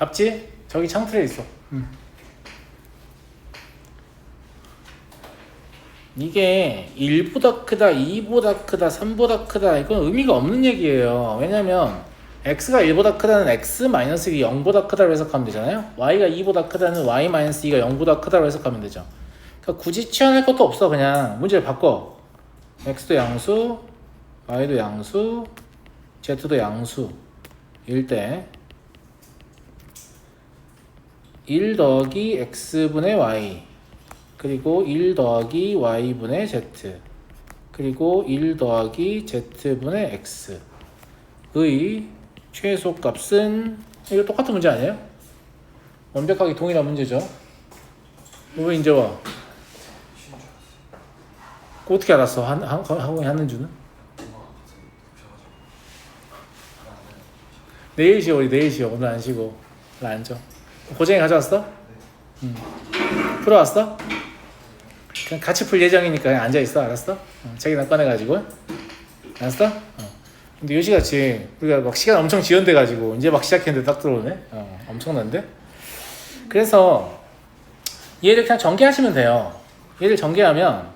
답지? 저기 창틀에 있어. 이게 1보다 크다, 2보다 크다, 3보다 크다 이건 의미가 없는 얘기예요. 왜냐면 x가 1보다 크다는 x-2가 0보다 크다로 해석하면 되잖아요. y가 2보다 크다는 y-2가 0보다 크다로 해석하면 되죠. 그러니까 굳이 치환할 것도 없어. 그냥 문제를 바꿔. x도 양수, y도 양수, z도 양수 일 때 1 더하기 x분의 y 그리고 1 더하기 y분의 z 그리고 1 더하기 z분의 x의 최소값은 이거 똑같은 문제 아니에요? 완벽하게 동일한 문제죠. 왜 이제 와? 그거 어떻게 알았어? 학원에 하는 줄은? 내일 쉬어. 우리 내일 쉬어. 오늘 안 쉬고 나 앉아. 고쟁이 가져왔어? 응. 풀어왔어? 그냥 같이 풀 예정이니까 그냥 앉아있어. 알았어? 책이나 꺼내가지고. 알았어? 근데 요시같이 우리가 막 시간 엄청 지연돼가지고 이제 막 시작했는데 딱 들어오네. 엄청난데? 그래서 얘를 그냥 전개하시면 돼요. 얘를 전개하면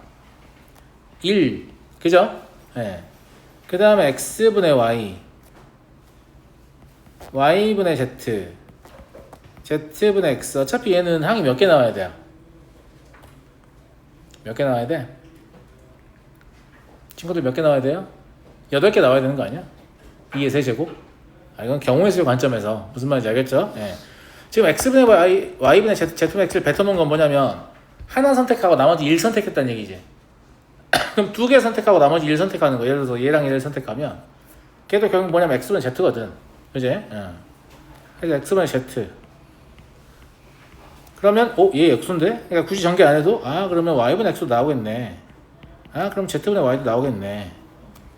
1 그죠? 네. 그 다음에 x분의 y y분의 z z분의 x. 어차피 얘는 항이 몇 개 나와야 돼요? 몇 개 나와야 돼? 친구들 몇 개 나와야 돼요? 8개 나와야 되는 거 아니야? 2의 세제곱? 이건 경우의 수의 관점에서 무슨 말인지 알겠죠? 예. 지금 x분의 y, y분의 z분의 x를 뱉어놓은 건 뭐냐면 하나 선택하고 나머지 1 선택했다는 얘기지. 그럼 2개 선택하고 나머지 1 선택하는 거. 예를 들어서 얘랑 얘를 선택하면 걔도 결국 뭐냐면 x분의 z거든. 그지? 그래서 x분의 z. 그러면 얘 x인데? 그러니까 굳이 전개 안 해도 그러면 y분의 x도 나오겠네. 그럼 z분의 y도 나오겠네.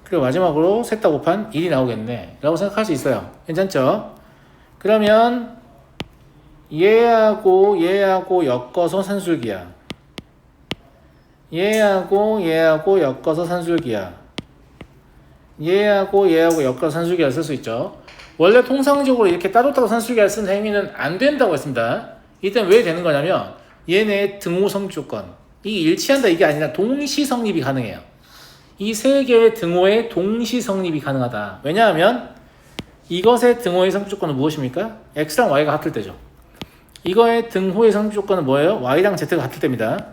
그리고 마지막으로 셋 다 곱한 1이 나오겠네 라고 생각할 수 있어요. 괜찮죠? 그러면 얘하고 엮어서 산술기야. 얘하고 엮어서 산술기야. 얘하고 엮어서 산술기를 쓸 수 있죠. 원래 통상적으로 이렇게 따로따로 산술기를 쓰는 행위는 안 된다고 했습니다. 이땐 왜 되는 거냐면 얘네 등호 성립 조건 이 일치한다 이게 아니라 동시 성립이 가능해요. 이 세 개의 등호의 동시 성립이 가능하다. 왜냐하면 이것의 등호의 성립 조건은 무엇입니까? x랑 y가 같을 때죠. 이거의 등호의 성립 조건은 뭐예요? y랑 z가 같을 때입니다.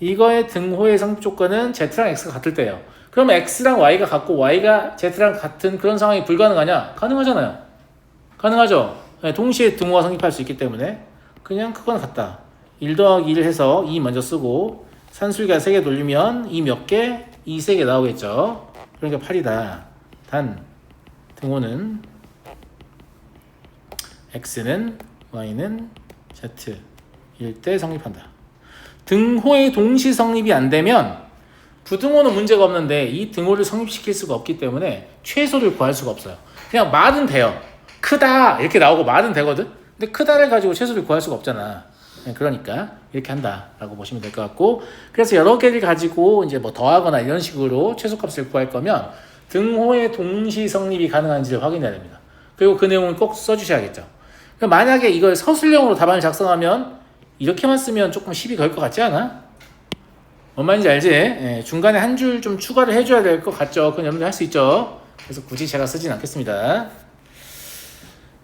이거의 등호의 성립 조건은 z랑 x가 같을 때예요. 그럼 x랑 y가 같고 y가 z랑 같은 그런 상황이 불가능하냐? 가능하잖아요. 가능하죠. 동시에 등호가 성립할 수 있기 때문에 그냥 그건 같다. 1 더하기 1 해서 2 먼저 쓰고 산술기가 3개 돌리면 2 몇 개? 2 3개 나오겠죠. 그러니까 8이다. 단 등호는 x는 y는 z일 때 성립한다. 등호의 동시 성립이 안 되면 부등호는 문제가 없는데 이 등호를 성립시킬 수가 없기 때문에 최소를 구할 수가 없어요. 그냥 말은 돼요. 크다 이렇게 나오고 말은 되거든. 근데 크다를 가지고 최소를 구할 수가 없잖아. 그러니까 이렇게 한다라고 보시면 될 것 같고, 그래서 여러 개를 가지고 이제 뭐 더하거나 이런 식으로 최소값을 구할 거면 등호의 동시 성립이 가능한지를 확인해야 됩니다. 그리고 그 내용을 꼭 써주셔야겠죠. 만약에 이걸 서술형으로 답안을 작성하면 이렇게만 쓰면 조금 시비 걸 것 같지 않아? 뭔 말인지 알지? 중간에 한 줄 좀 추가를 해줘야 될 것 같죠. 그건 여러분들 할 수 있죠. 그래서 굳이 제가 쓰진 않겠습니다.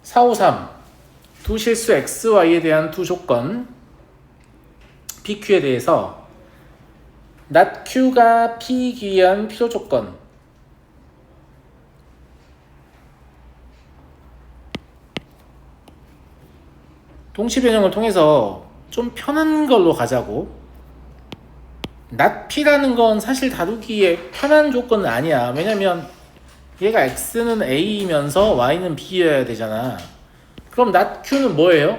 453 두 실수 x, y에 대한 두 조건 PQ에 대해서 not Q가 P이기 위한 필요 조건 동시 변형을 통해서 좀 편한 걸로 가자고. not P라는 건 사실 다루기에 편한 조건은 아니야. 왜냐면 얘가 X는 A이면서 Y는 B여야 되잖아. 그럼 not Q는 뭐예요?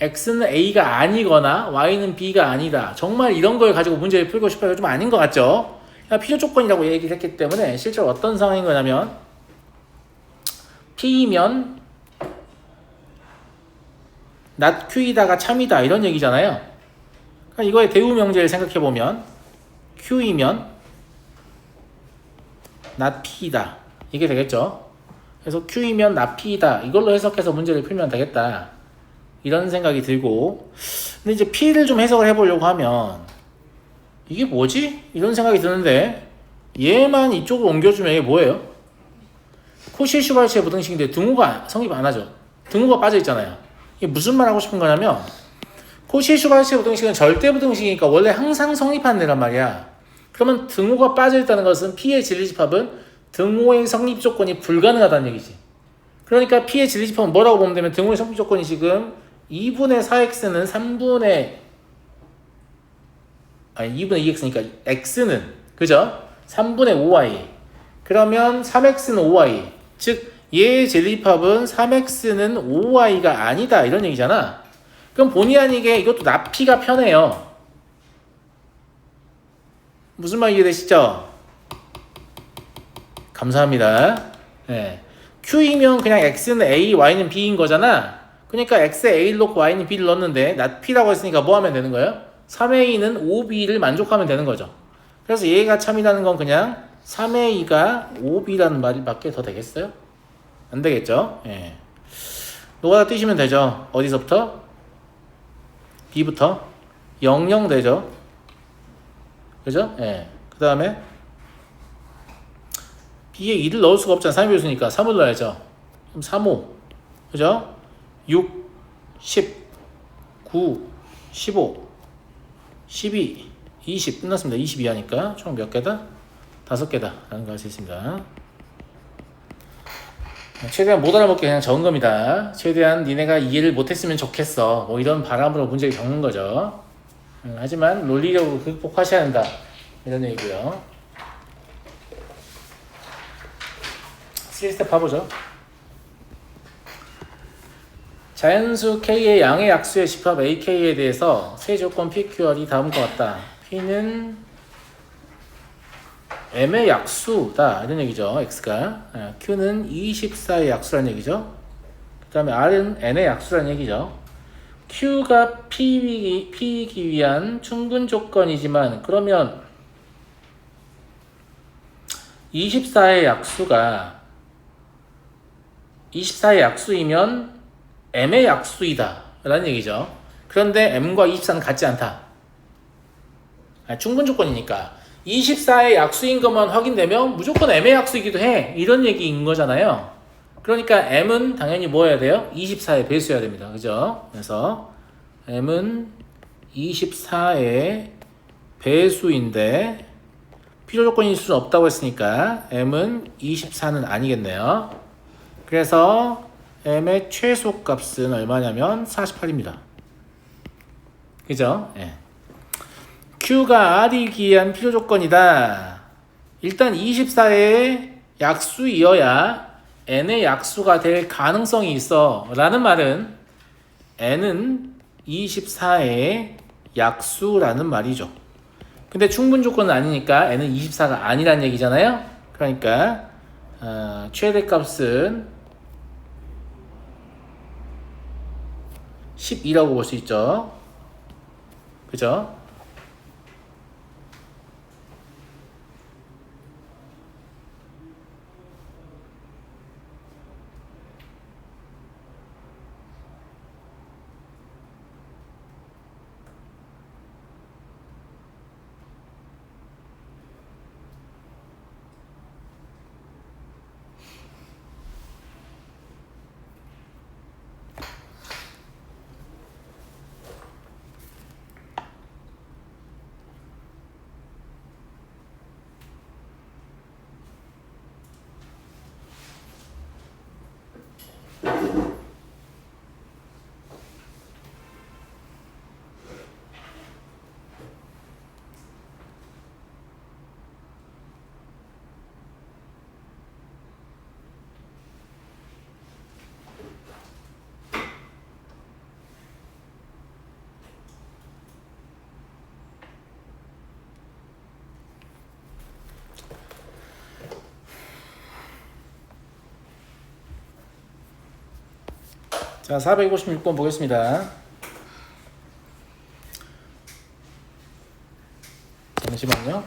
X는 A가 아니거나 Y는 B가 아니다. 정말 이런 걸 가지고 문제를 풀고 싶어요. 좀 아닌 것 같죠? 필요 조건이라고 얘기를 했기 때문에 실제로 어떤 상황인 거냐면 P이면 not Q이다가 참이다 이런 얘기잖아요. 그러니까 이거의 대우 명제를 생각해보면 Q이면 not P이다 이게 되겠죠. 그래서 Q이면 not P이다 이걸로 해석해서 문제를 풀면 되겠다 이런 생각이 들고, 근데 이제 P를 좀 해석을 해보려고 하면 이게 뭐지? 이런 생각이 드는데 얘만 이쪽으로 옮겨주면 이게 뭐예요? 코시-슈바르츠의 부등식인데 등호가 성립 안 하죠. 등호가 빠져 있잖아요. 이게 무슨 말 하고 싶은 거냐면 코시-슈바르츠의 부등식은 절대 부등식이니까 원래 항상 성립하는 애란 말이야. 그러면 등호가 빠져 있다는 것은 P의 진리집합은 등호의 성립 조건이 불가능하다는 얘기지. 그러니까 P의 진리집합은 뭐라고 보면 되면 등호의 성립 조건이 지금 2분의 4x는 2분의 2x니까 x는 그죠? 3분의 5y. 그러면 3x는 5y. 즉 얘의 진리집합은 3x는 5y가 아니다 이런 얘기잖아. 그럼 본의 아니게 이것도 납피가 편해요. 무슨 말 이해되시죠? 감사합니다. 네. Q이면 그냥 X는 A, Y는 B인 거잖아. 그러니까 X에 A를 넣고 Y는 B를 넣었는데 납피라고 했으니까 뭐 하면 되는 거예요? 3A는 5B를 만족하면 되는 거죠. 그래서 얘가 참이라는 건 그냥 3A가 5B라는 말이 밖에 더 되겠어요? 안 되겠죠? 예. 노가다 뛰시면 되죠. 어디서부터? B부터 00 되죠. 그죠? 예. 그 다음에 B에 2를 넣을 수가 없잖아. 3이 배수니까 3을 넣어야죠. 그럼 3, 5. 그죠? 6, 10, 9, 15, 12, 20 끝났습니다. 22 하니까 총 몇 개다? 5개다 라는 걸 알 수 있습니다. 최대한 못 알아먹게 그냥 적은 겁니다. 최대한 니네가 이해를 못했으면 좋겠어. 뭐 이런 바람으로 문제를 겪는 거죠. 하지만 논리력으로 극복하셔야 한다. 이런 얘기고요. 3스텝 봐보죠. 자연수 K의 양의 약수의 집합 AK에 대해서 세 조건 PQR이 다음과 같다. P는 M의 약수다. 이런 얘기죠. X가. Q는 24의 약수라는 얘기죠. 그 다음에 R은 N의 약수라는 얘기죠. Q가 P이기 위한 충분 조건이지만 그러면 24의 약수이면 M의 약수이다 라는 얘기죠. 그런데 M과 24는 같지 않다. 충분 조건이니까 24의 약수인 것만 확인되면 무조건 M의 약수이기도 해. 이런 얘기인 거잖아요. 그러니까 M은 당연히 뭐 해야 돼요? 24의 배수여야 됩니다. 그죠? 그래서 M은 24의 배수인데 필요 조건일 수는 없다고 했으니까 M은 24는 아니겠네요. 그래서 M의 최소값은 얼마냐면 48입니다. 그죠? 예. Q가 R이기 위한 필요 조건이다. 일단 24의 약수이어야 N의 약수가 될 가능성이 있어 라는 말은 N은 24의 약수라는 말이죠. 근데 충분 조건은 아니니까 N은 24가 아니란 얘기잖아요. 그러니까 최대값은 12라고 볼 수 있죠. 그죠? 자, 456번 보겠습니다. 잠시만요.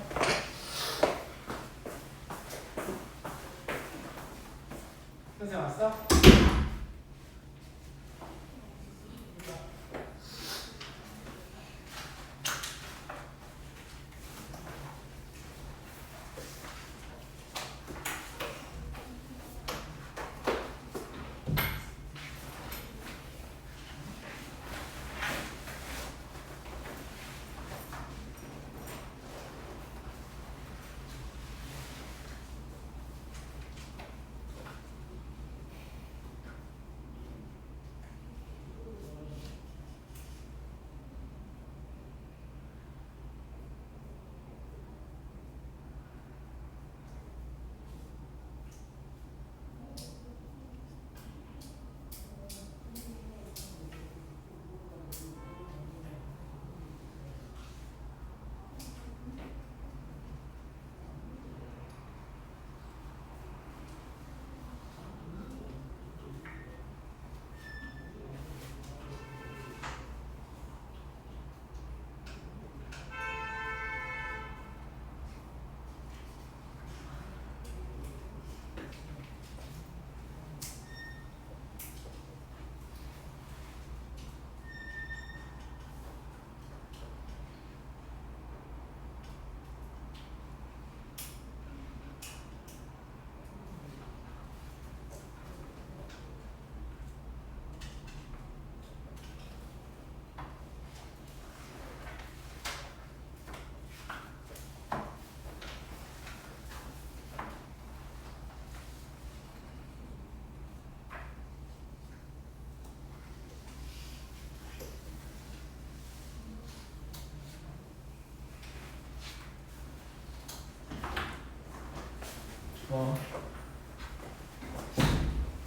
선생님 왔어?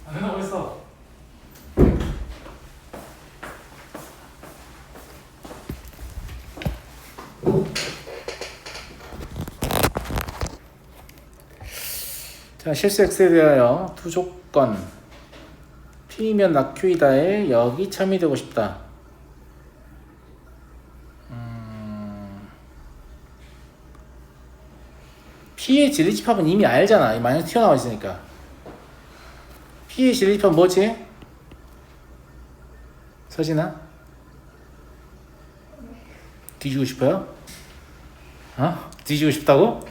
안 된다고 했어. 자, 실수 x에 대하여 두 조건. p면 낙Q이다에 여기 참이 되고 싶다. p의 진리집합은 이미 알잖아. 이 마이너스 튀어나와 있으니까. p의 진리집합은 뭐지? 서진아? 뒤지고 싶어요? 뒤지고 싶다고?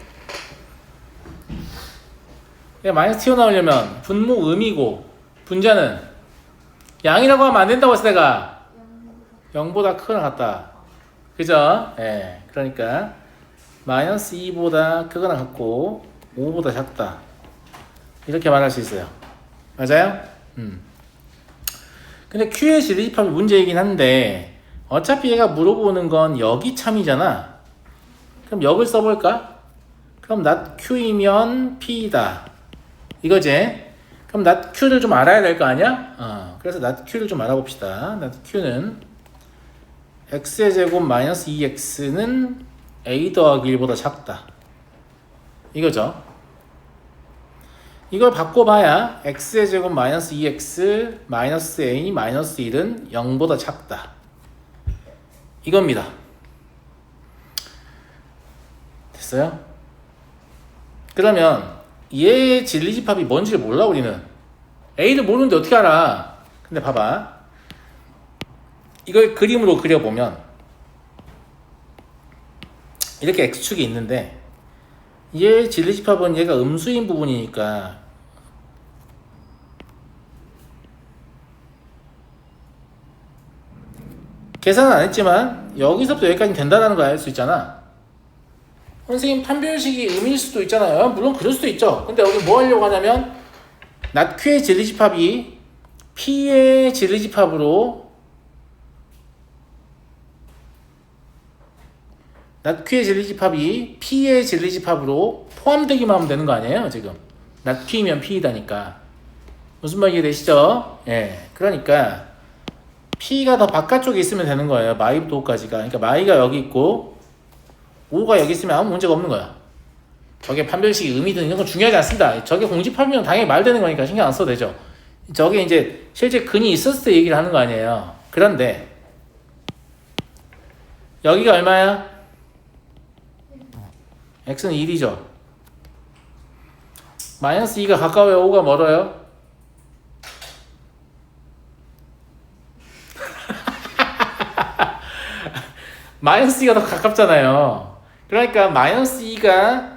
마이너스 튀어나오려면 분모 음이고 분자는 양이라고 하면 안 된다고 했어 내가. 0보다 크거나 같다. 그죠? 예. 그러니까 마이너스 2보다 크거나 같고 5보다 작다. 이렇게 말할 수 있어요. 맞아요? 근데 Q의 진리집합이 문제이긴 한데 어차피 얘가 물어보는 건 여기 참이잖아. 그럼 역을 써볼까? 그럼 not Q이면 P이다. 이거지? 그럼 not Q를 좀 알아야 될 거 아니야? 그래서 not Q를 좀 알아봅시다. not Q는 x의 제곱 마이너스 2x는 a 더하기 1보다 작다. 이거죠. 이걸 바꿔봐야 x의 제곱 마이너스 2x 마이너스 a 마이너스 1은 0보다 작다. 이겁니다. 됐어요? 그러면 얘의 진리집합이 뭔지를 몰라 우리는. a를 모르는데 어떻게 알아? 근데 봐봐. 이걸 그림으로 그려보면 이렇게 x축이 있는데 얘의 진리집합은 얘가 음수인 부분이니까 계산은 안 했지만 여기서부터 여기까지 된다는 걸 알 수 있잖아. 선생님 판별식이 음일 수도 있잖아요. 물론 그럴 수도 있죠. 근데 여기 뭐 하려고 하냐면 not Q의 진리집합이 P의 진리집합으로 not Q의 진리집합이 P의 진리집합으로 포함되기만 하면 되는 거 아니에요 지금. not P면 P이다니까. 무슨 말 이해되시죠? 예. 그러니까 P가 더 바깥쪽에 있으면 되는 거예요. 마이부터 5까지가. 그러니까 마이가 여기 있고 5가 여기 있으면 아무 문제가 없는 거야. 저게 판별식이 음이든 이런 건 중요하지 않습니다. 저게 공집합이면 당연히 말되는 거니까 신경 안 써도 되죠. 저게 이제 실제 근이 있었을 때 얘기를 하는 거 아니에요. 그런데 여기가 얼마야? x는 1이죠. 마이너스 2가 가까워요? 5가 멀어요? 마이너스 2가 더 가깝잖아요. 그러니까 마이너스 2가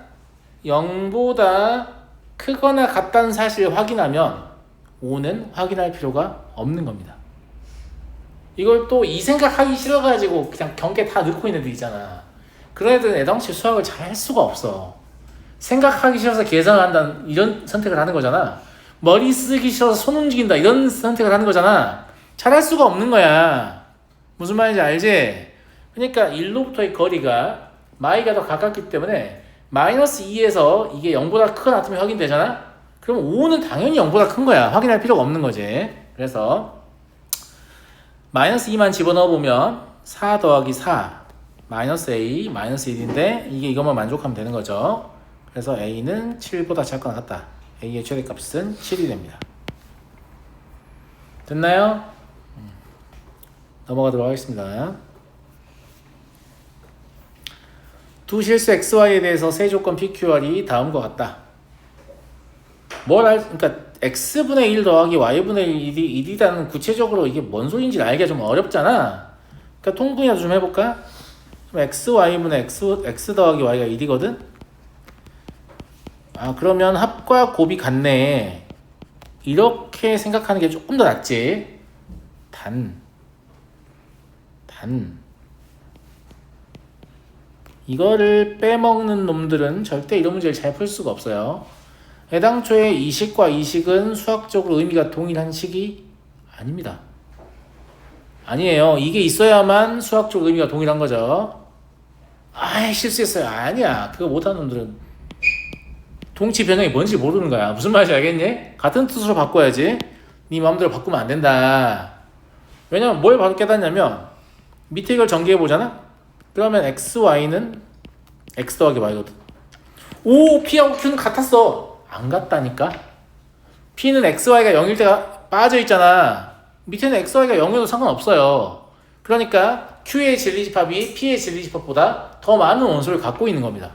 0보다 크거나 같다는 사실을 확인하면 5는 확인할 필요가 없는 겁니다. 이걸 또 이 생각하기 싫어가지고 그냥 경계 다 넣고 있는 애들 있잖아. 그런 애들은 애당시 수학을 잘 할 수가 없어. 생각하기 싫어서 계산한다 이런 선택을 하는 거잖아. 머리 쓰기 싫어서 손 움직인다 이런 선택을 하는 거잖아. 잘 할 수가 없는 거야. 무슨 말인지 알지? 그러니까 1로부터의 거리가 마이가 더 가깝기 때문에 마이너스 2에서 이게 0보다 크거나 같으면 확인되잖아? 그럼 5는 당연히 0보다 큰 거야. 확인할 필요가 없는 거지. 그래서 마이너스 2만 집어넣어보면 4 더하기 4 마이너스 a 마이너스 1인데 이게 이것만 만족하면 되는 거죠. 그래서 a는 7보다 작거나 같다. a의 최대값은 7이 됩니다. 됐나요? 넘어가도록 하겠습니다. 두 실수 xy에 대해서 세 조건 pqr이 다음과 같다. 그러니까 x분의 1 더하기 y분의 1이 1이라는 구체적으로 이게 뭔 소리인지 알기가 좀 어렵잖아. 그러니까 통분이라도 좀 해볼까? 그럼 xy분의 x 더하기 y가 1이거든? 그러면 합과 곱이 같네. 이렇게 생각하는 게 조금 더 낫지. 단 이거를 빼먹는 놈들은 절대 이런 문제를 잘 풀 수가 없어요. 애당초에 이 식과 이 식은 수학적으로 의미가 동일한 식이 아닙니다. 아니에요. 이게 있어야만 수학적으로 의미가 동일한 거죠. 실수했어요. 아니야. 그거 못하는 놈들은 동치 변형이 뭔지 모르는 거야. 무슨 말인지 알겠니? 같은 뜻으로 바꿔야지. 네 마음대로 바꾸면 안 된다. 왜냐면 뭘 바로 깨닫냐면 밑에 이걸 전개해 보잖아. 그러면 x, y는 x 더하기 y거든. 오, p하고 q는 같았어. 안 같다니까. p는 x, y가 0일 때가 빠져 있잖아. 밑에는 x, y가 0이어도 상관없어요. 그러니까 q의 진리집합이 p의 진리집합보다 더 많은 원소를 갖고 있는 겁니다.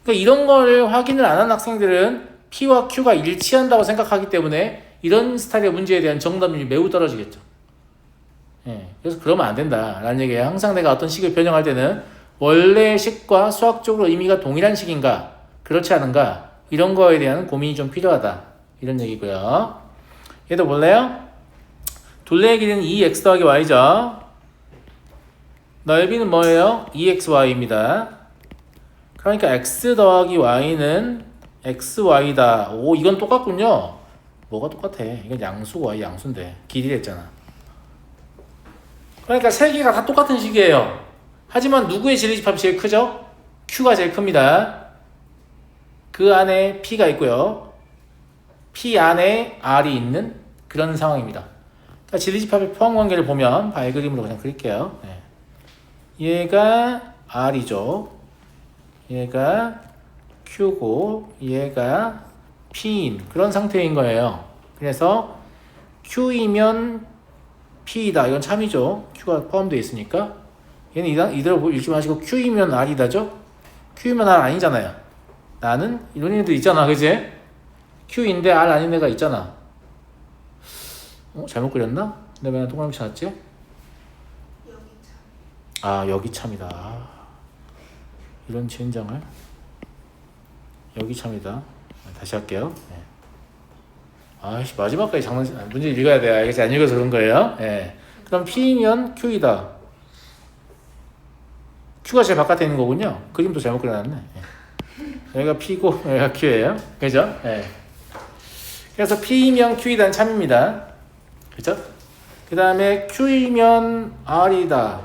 그러니까 이런 거를 확인을 안 한 학생들은 p와 q가 일치한다고 생각하기 때문에 이런 스타일의 문제에 대한 정답률이 매우 떨어지겠죠. 예, 그래서 그러면 안 된다라는 얘기예요. 항상 내가 어떤 식을 변형할 때는 원래 식과 수학적으로 의미가 동일한 식인가 그렇지 않은가 이런 거에 대한 고민이 좀 필요하다 이런 얘기고요. 얘도 볼래요? 둘레의 길이는 2x 더하기 y죠. 넓이는 뭐예요? 2xy입니다. 그러니까 x 더하기 y는 xy다. 오, 이건 똑같군요. 뭐가 똑같아? 이건 양수고 y 양수인데 길이랬잖아. 그러니까 세 개가 다 똑같은 식이에요. 하지만 누구의 진리집합이 제일 크죠? q가 제일 큽니다. 그 안에 p가 있고요. p 안에 r이 있는 그런 상황입니다. 그러니까 진리집합의 포함관계를 보면 바의 그림으로 그냥 그릴게요. 네. 얘가 r이죠. 얘가 q고 얘가 p인 그런 상태인 거예요. 그래서 q이면 p이다. 이건 참이죠. q가 포함되어 있으니까. 얘는 이대로 읽지 마시고 q이면 r이다죠. q이면 r 아니잖아요. 나는 이런 애들 있잖아. 그지? q인데 r 아닌 애가 있잖아. 잘못 그렸나? 내가 왜 동그라미 찾았지? 아, 여기 참이다. 이런 젠장을 여기 참이다. 다시 할게요. 네. 아이씨, 마지막까지 문제 읽어야 돼. 알겠지? 안 읽어서 그런 거예요. 네. 그럼 P면 Q이다. Q가 제일 바깥에 있는 거군요. 그림도 잘못 그려놨네. 네. 여기가 P고 여기가 Q예요. 그죠? 네. 그래서 P면 Q이다는 참입니다. 그죠? 그 다음에 Q이면 R이다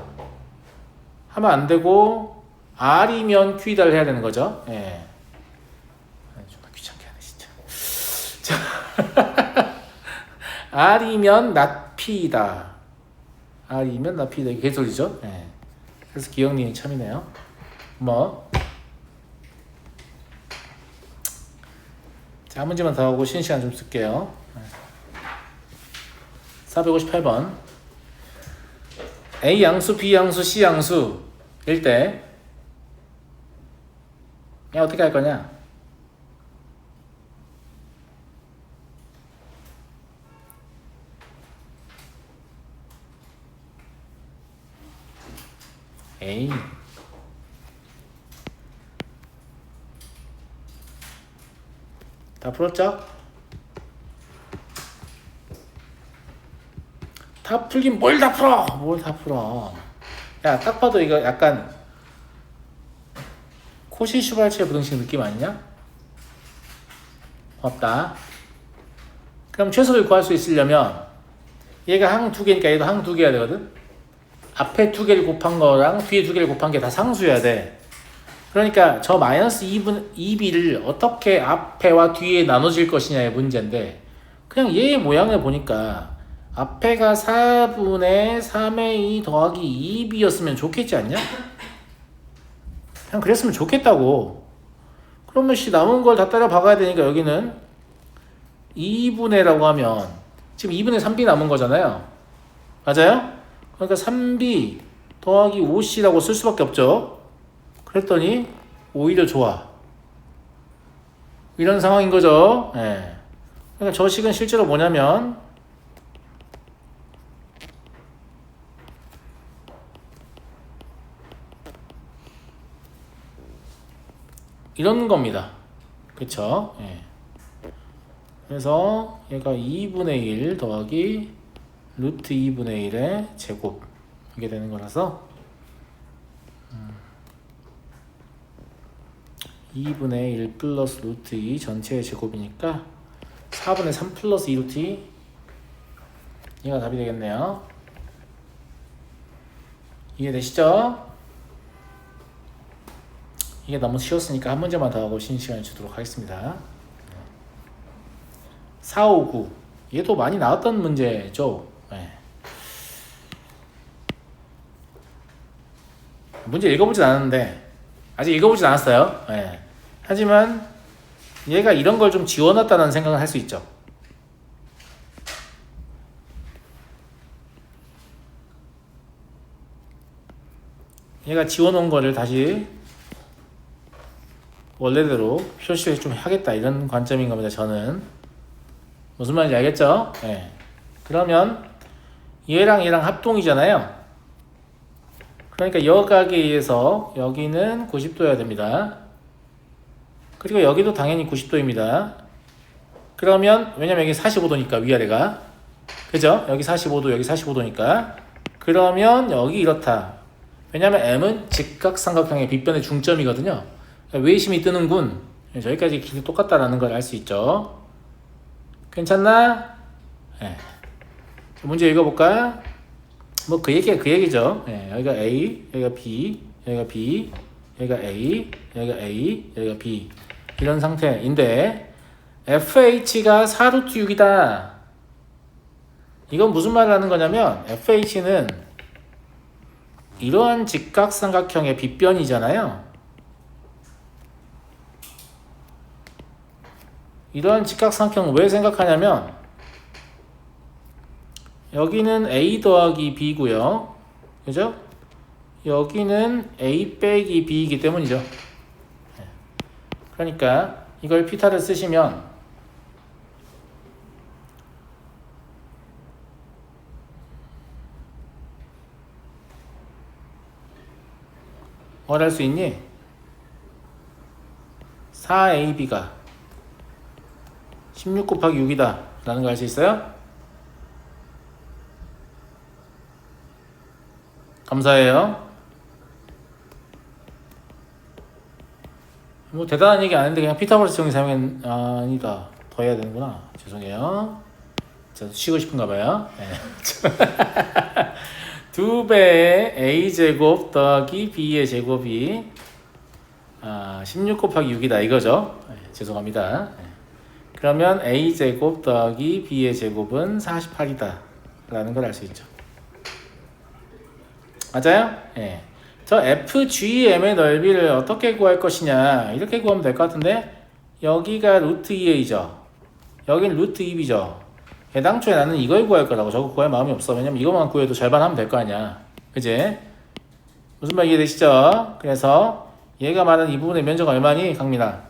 하면 안 되고 R이면 Q이다를 해야 되는 거죠. 예. 존나 귀찮게 하네 진짜. 자, R이면 not P이다. R이면 not P이다. 이게 개소리죠. 예. 그래서 기억력이 참이네요. 뭐. 자, 한 문제만 더 하고 쉬는 시간 좀 쓸게요. 458번. A 양수, B 양수, C 양수일 때 야, 어떻게 할 거냐? A 다 풀었죠? 다 풀긴 뭘 다 풀어! 뭘 다 풀어. 야, 딱 봐도 이거 약간 코시 슈발츠의 부등식 느낌 아니냐? 없다. 그럼 최소를 구할 수 있으려면 얘가 항 두 개니까 얘도 항 두 개야 되거든? 앞에 두 개를 곱한 거랑 뒤에 두 개를 곱한 게 다 상수여야 돼. 그러니까 저 마이너스 2b를 어떻게 앞에와 뒤에 나눠질 것이냐의 문제인데 그냥 얘의 모양을 보니까 앞에가 4분의 3의 2 더하기 2b였으면 좋겠지 않냐? 그냥 그랬으면 좋겠다고. 그러면 남은 걸 다 따라 박아야 되니까 여기는 2분의라고 하면 지금 2분의 3b 남은 거잖아요. 맞아요? 그러니까 3b 더하기 5c라고 쓸 수밖에 없죠. 그랬더니 오히려 좋아. 이런 상황인 거죠. 예. 그러니까 저 식은 실제로 뭐냐면 이런 겁니다. 그쵸? 예. 그래서 얘가 2분의 1 더하기 루트 2분의 1의 제곱 이게 되는 거라서 2분의 1 플러스 루트 2 전체의 제곱이니까 4분의 3 플러스 2 루트 2 이가 답이 되겠네요. 이해되시죠? 이게 너무 쉬웠으니까 한 문제만 더 하고 쉬는 시간을 주도록 하겠습니다. 459 이게 또 많이 나왔던 문제죠. 네. 문제 읽어보진 않았는데 아직 읽어보진 않았어요. 네. 하지만 얘가 이런 걸 좀 지워놨다는 생각을 할 수 있죠. 얘가 지워놓은 거를 다시 원래대로 표시를 좀 하겠다 이런 관점인 겁니다. 저는 무슨 말인지 알겠죠? 네. 그러면 얘랑 얘랑 합동이잖아요. 그러니까 여각에 의해서 여기는 90도여야 됩니다. 그리고 여기도 당연히 90도입니다. 그러면 왜냐면 여기 45도니까 위아래가 그죠? 여기 45도 여기 45도니까 그러면 여기 이렇다. 왜냐면 M은 직각삼각형의 빗변의 중점이거든요. 외심이 뜨는군. 저기까지 길이 똑같다라는 걸 알 수 있죠. 괜찮나? 네. 문제 읽어볼까? 뭐 그 얘기죠. 네. 여기가 A, 여기가 B, 여기가 B, 여기가 A, 여기가 A, 여기가 B 이런 상태인데 FH가 4루트 6이다. 이건 무슨 말을 하는 거냐면 FH는 이러한 직각삼각형의 빗변이잖아요. 이러한 직각삼각형을 왜 생각하냐면 여기는 A 더하기 B고요. 그죠? 여기는 A 빼기 B이기 때문이죠. 그러니까 이걸 피타를 쓰시면 뭘 할 수 있니? 4AB가 16 곱하기 6이다 라는 걸 알 수 있어요? 감사해요. 뭐 대단한 얘기 아닌데 그냥 피타고라스 정리 사용은 아니다. 더 해야 되는구나. 죄송해요. 저도 쉬고 싶은가 봐요. 네. 2배의 a제곱 더하기 b의 제곱이 16 곱하기 6이다 이거죠. 네, 죄송합니다. 네. 그러면 a제곱 더하기 b의 제곱은 48이다 라는 걸 알 수 있죠. 맞아요? 네. 저 FGM의 넓이를 어떻게 구할 것이냐 이렇게 구하면 될 것 같은데 여기가 루트 2a죠. 여긴 루트 2b죠. 애당초에 나는 이걸 구할 거라고 저거 구할 마음이 없어. 왜냐면 이것만 구해도 절반하면 될 거 아니야. 그지? 무슨 말 이해되시죠? 그래서 얘가 말하는 이 부분의 면적 얼마니? 강민아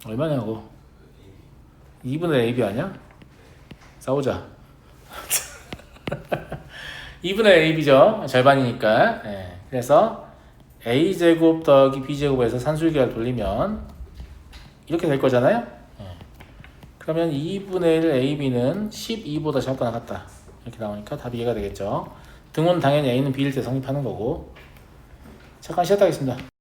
얼마냐고. 2분의 AB 아니야? 싸우자. 2분의 AB죠. 절반이니까. 네. 그래서 A제곱 더하기 B제곱에서 산술기를 돌리면 이렇게 될 거잖아요. 네. 그러면 2분의 1 AB는 12보다 작거나 같다. 이렇게 나오니까 답이 이해가 되겠죠. 등호는 당연히 A는 B일 때 성립하는 거고. 잠깐 쉬었다 하겠습니다.